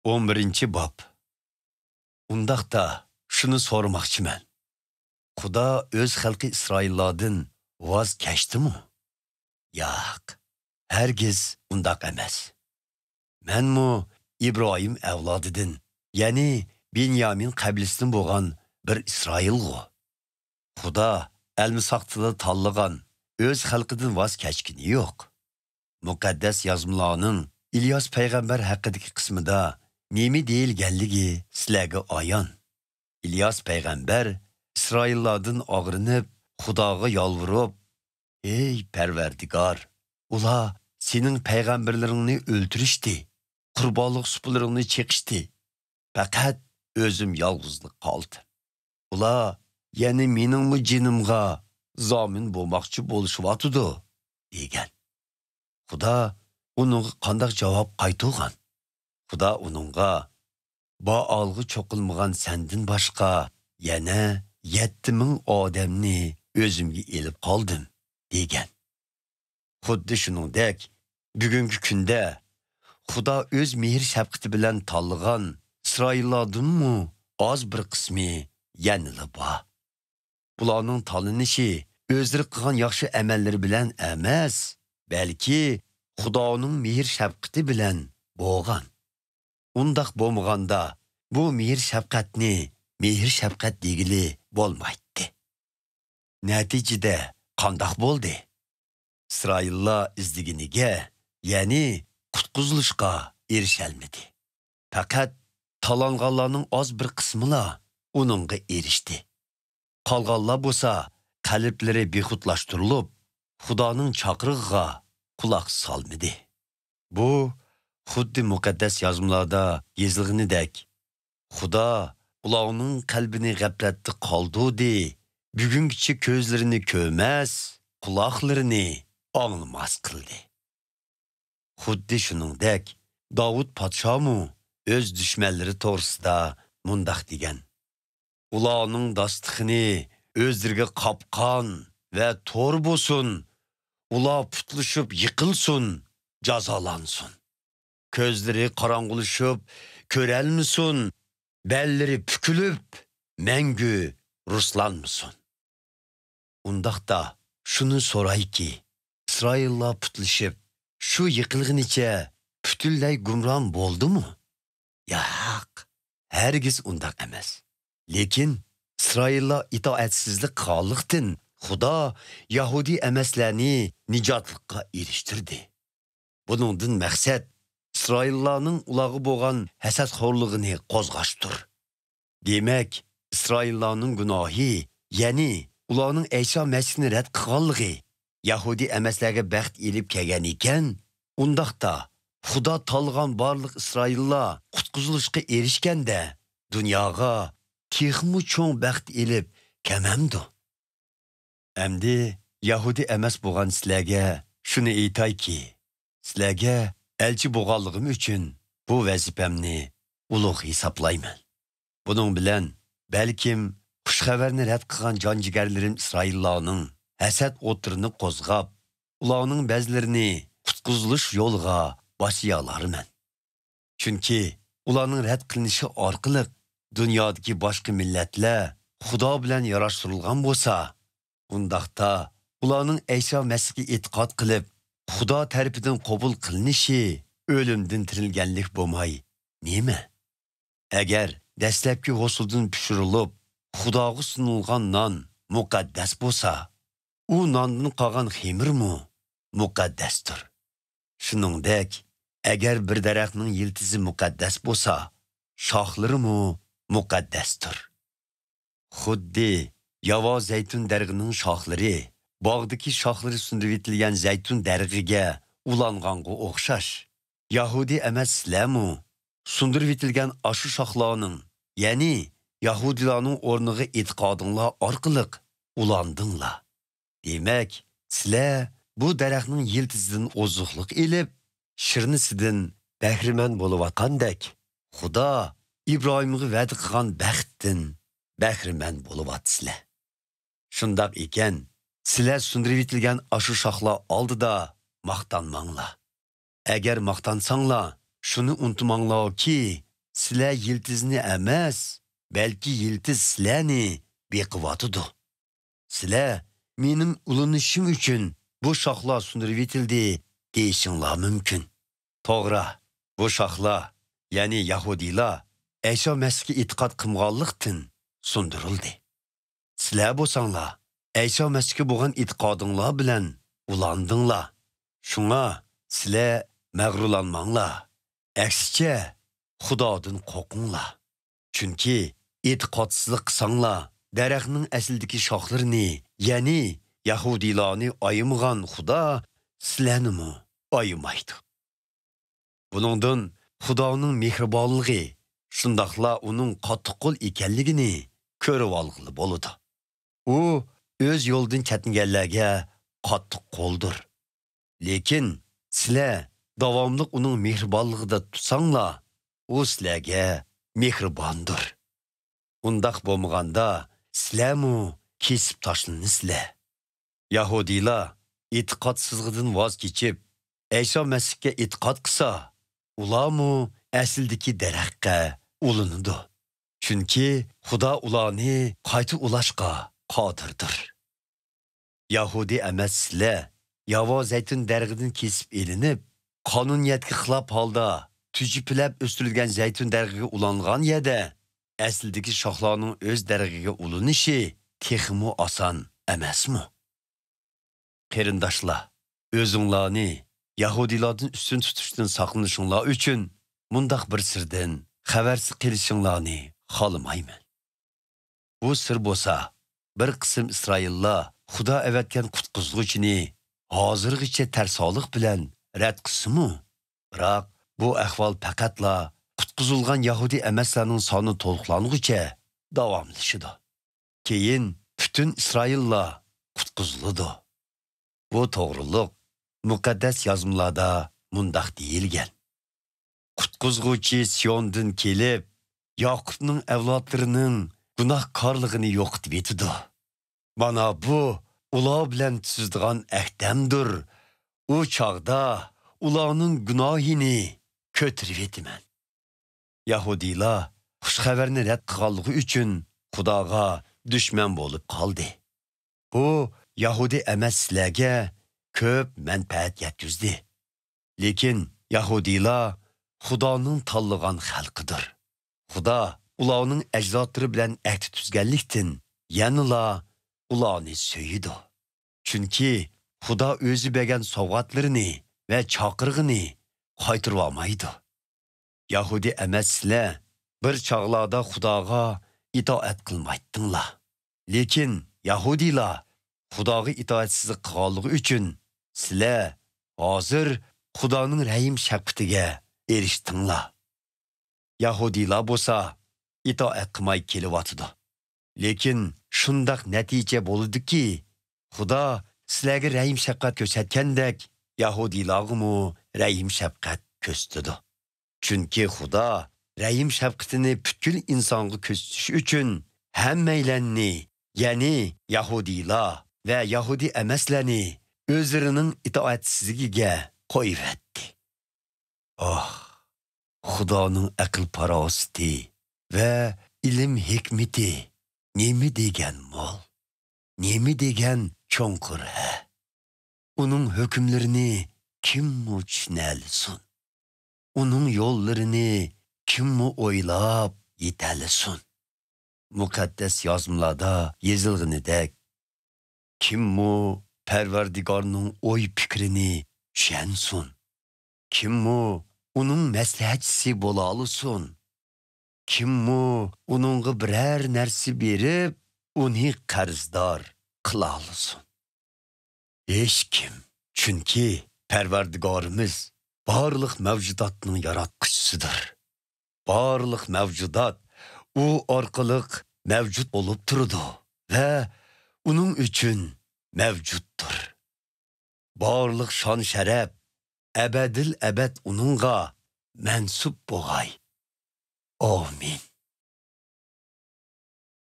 11 bob. Undaqda shuni so'ramoqchiman. Xudo o'z xalqi Isroillardan voz kechdimi? Yo'q, hargiz undaq emas. Menmu İbrahim avlodidan, ya'ni Benyamin qabilasidan bo'lgan bir Isroilg'u. Xudo al-Misaqtida tanlagan o'z xalqidan voz kechgani yo'q. Muqaddas yozmalarning İlyas payg'ambar haqidagi qismida nemi deyilganligi sizlarga ayon. İlyas payg'ambar İsroillardan og'rinib, Xudoga yolvorib, "Ey Parvardigor, ular sening payg'ambarlaringni o'ltirishdi, qurbonlik supularingni chekishdi. Faqat o'zim yolg'izlik qoldim. Ular yana meningmi jinimga zomin bo'lmoqchi bo'lishyapti" degan. Xudo uningga qanday javob qaytargan? Xudo uningga Baalga cho'qilmagan sendin boshqa yana 7000 odamni o'zimga elib qoldim degan. Xuddi shuningdek, bugungi kunda Xudo o'z mehr shafqati bilan tanlagan Isroillardanmi oz bir qismi yanila bor. Bularning tanlanishi o'zlari qilgan yaxshi amallari bilan emas, balki Xudoning mehr shafqati bilan bo'lgan. Undaq bo'lmaganda bu mehr shafqatni mehr shafqat degili bo'lmaydi. Natijada qandoq bo'ldi? İsroillar izdiginiga, ya'ni qutquzilishga erishalmadi. Faqat talanganlarning oz bir qismila uningga erishdi. Qolganlar bo'lsa, qalblari bexutlashtirilib, Xudoning chaqirig'iga quloq solmadi. Bu xuddi muqaddas yozmalarda yozilganidek, Xudo ularning qalbini g'aflatda qoldirdi, bugungacha ko'zlarini ko'rmas, quloqlarini anglamas qildi. Xuddi shuningdek, Davud podshomu o'z dushmanlari to'g'risida mundaq degan: "Ularning dastig'ini o'zlariga qopqon va to'r bo'lsin, ular putlashib yiqilsin, jazolansin. Ko'zlari qorong'ulashib, ko'ralmasin, bellari pukilib, mangu ruslanmasin." Undaqda shuni so'rayki, İsroillar putlashib, shu yiqilg'inicha butunlay gumron bo'ldimi? Yo'q, hargiz undaq emas. Lekin İsroillar itoatsizlik qilganlikdan Xudo Yahudi emaslarni nijotlikqa erishtirdi. Buningdan maqsad İsroillarning ularga bo'lgan hasadxo'rligini qo'zg'ashdir. Demak, İsroillarning gunohi, ya'ni ularning Ayso Masihni rad qilganligi Yahudi emaslarga baxt elib kelgan ekan, undaqda Xudo tanlagan barliq İsroillar qutquzilishga erishganda dunyoga texmu cho'ng baxt elib kelmamdi. Endi Yahudi emas bo'lgan sizlarga shuni aytayki, sizlarga elchi bo'lganligim uchun bu vazifamni ulug' hisoblayman. Buning bilan balkim xushxabarni rad qilgan jonjigarlarim İsroillarning hasad o'tirini qo'zg'ab, ularning ba'zilarini qutquzilish yo'liga boshiya olarman. Chunki ularning rad qilinishi orqali dunyodagi boshqa millatlar Xudo bilan yarashtirilgan bo'lsa, undaqda ularning Ayso Masihga e'tiqod qilib, Xudo tarafidan qabul qilinishi o'limdan tirilganlik bo'lmay, nima? Agar dastlabki g'usuldan pishirilib, Xudoga sunilgan non muqaddas bo'lsa, u nondan qolgan xemirmi muqaddasdir. Shuningdek, agar bir daraxtning yiltizi muqaddas bo'lsa, shoxlarimi muqaddasdir. Xuddi Yavo zaytun darg'ining shoxlari bog'dagi shoxlari sundirib etilgan zaytun darg'iga ulanganga o'xshash. Yahudi emas sizlarmi sundirib etilgan ashu shoxlarning, ya'ni Yahudilarning o'rniga e'tiqodinglar orqali ulandinglar. Demak, sizlar bu daraxtning yiltizidan ozuqlik elib, shirnisidan bahriman bo'layotgandek, Xudo İbrahimga va'da qilgan baxtdan bahriman bo'layapsizlar. Shundaq ekan, sizlar sundirib etilgan ashu shoxlar oldida maqtanmanglar. Agar maqtansanglar, shuni unutmanglar ki, sizlar yildizni emas, balki yildiz sizlarni beqivotidu. Sizlar mening ulanishim uchun bu shoxlar sundirib etildi deyishinglar mumkin. To'g'ri, bu shoxlar, ya'ni Yahudiylar Ayşo Masihga e'tiqod qilganlikdan sundirildi. Sizlar bo'lsanglar, Ayşo Masihga bo'lgan e'tiqodinglar bilan ulandinglar. Shunga sizlar mag'rurlanmanglar. Aksicha, Xudodan qo'rqinglar. Chunki e'tiqodsizlik qilsanglar, daraxtning aslidagi shoxlarini, ya'ni Yahudiylarni ayamagan Xudo sizlarni ayamaydi. Buningdan Xudoning mehribonligi, shundaqla uning qattiqqo'l ekanligini ko'rib olg'ili bo'ladi. U o'z yo'ldan ketganlarga qattiq qo'ldir. Lekin sizlar davomli uning mehribonligida tutsanglar, u sizlarga mehribondir. Undaq bo'lmaganda sizlarmu kesib tashlansizlar. Yahudiylar e'tiqodsizlikdan voz kechib, Ayşo Masihga e'tiqod qilsa, ularmu asldagi daraxtga ulanadi. Chunki Xudo ularni qayta ulashga qodirdir. Yahudi emas sizlar Yavo zaytun darg'idan kesib elinib, qonuniyatga xilof holda tujipilab o'stirilgan zaytun darg'iga ulangan yerda asldagi shoxlarning o'z darg'iga ulanishi texmo oson emasmi? Qarindoshlar, o'zinglarni Yahudiylardan ustun tutishdan saqlanishinglar uchun mundaq bir sirdan xabarsiz qilishinglarni xohlamayman. Bu sir bo'lsa, bir qism Isroillar Xudo avatgan qutqizuvchini hozirgacha tarsoliq bilan rad qilsa-mu, biroq bu ahvol faqatla qutqizilgan Yahudi emaslarning soni to'liqlanguncha davomlashadi. Keyin butun Isroillar qutqiziladi. Bu to'g'riliq muqaddas yozmalarda mundaq deyilgan. Qutqizguvchi Siyondan kelib, Yoqubning avlodlarining gunohkorligini yo'qitib etdi. Mana bu ular bilan tuzilgan ahdamdir. U chaqda ularning gunohini ko'tarib etaman. Yahudiylar xushxabarni rad qilganligi uchun Xudoga dushman bo'lib qoldi. Bu Yahudi emaslarga ko'p manfaat yetkazdi. Lekin Yahudiylar Xudoning tanlagan xalqidir. Xudo ularning ajdodlari bilan ahd tuzganlikdan yanıla ularni so'yidi. Chunki Xudo o'zi bergan sovg'atlarini va chaqirig'ini qaytarib olmaydi. Yahudi emaslar bir chog'larda Xudoga itoat qilmaydinglar. Lekin Yahudiylar Xudoga itoatsizlik qilganligi uchun sizlar hozir Xudoning rahim shafqatiga erishdinglar. Yahudiylar bo'lsa itoat qilmay kelyotdi. Lekin shundaq natija bo'ldiki, Xudo sizlarga rahim shafqat ko'rsatgandek, Yahudiylarga rahim shafqat ko'rsatdi. Chunki Xudo rahim shafqatini butkul insonga ko'rsatish uchun hammaylarni, ya'ni Yahudiylar va Yahudi emaslarni o'zlarining itoatsizligiga qo'yibdi. Oh, Xudoning aql farosati va ilm hikmati nima degan mol, nima degan cho'nqir. Uning hukmlarini kim tushunalsin? Uning yo'llarini kim o'ylab yetalsin? Muqaddas yozmalarda yozilganidek, kim Parvardigorning o'y fikrini tushunsin? Kim uning maslahatchisi bo'la olsin? Kim uningga biror narsa berib, uni qarzdor qila olsin? Hech kim. Chunki Parvardigorimiz barliq mavjudotning yaratquchisidir. Barliq mavjudot u orqali mavjud bo'lib turadi va uning uchun mavjuddir. Barliq shon sharaf abadil abad uningga mansub bo'lg'ay. Amin.